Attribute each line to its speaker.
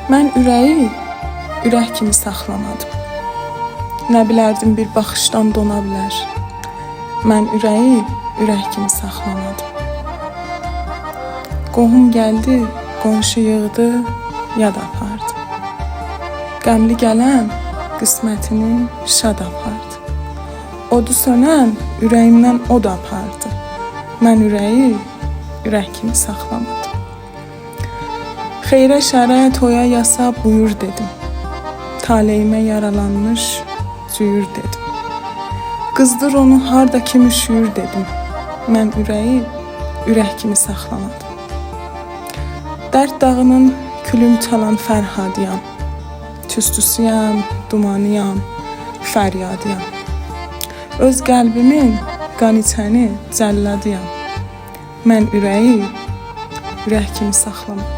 Speaker 1: Mən ürəyi ürək kimi saxlamadım. Nə bilərdim bir baxışdan dona bilər. Mən ürəyi ürək kimi saxlamadım. Qohum gəldi, qonşu yığdı, yad apardı. Qəmli gələn qismətini şad apardı. Odu sönən ürəyimdən od apardı. Mən ürəyi ürək kimi saxlamadım. Xeyrə şərə toya yasa buyur dedim. Taleyimə yaralanmış cüyür dedim. Qızdır onu harda kim üşüyür dedim. Mən ürəyi ürək kimi saxlamadım. Dərd dağının külüm çalan Fərhadiyam. Tüstüsüyəm, dumanıyam, fəryadiyam. Öz qəlbimin qan içəni cəlladıyam. Mən ürəyi ürək kimi saxlamadım.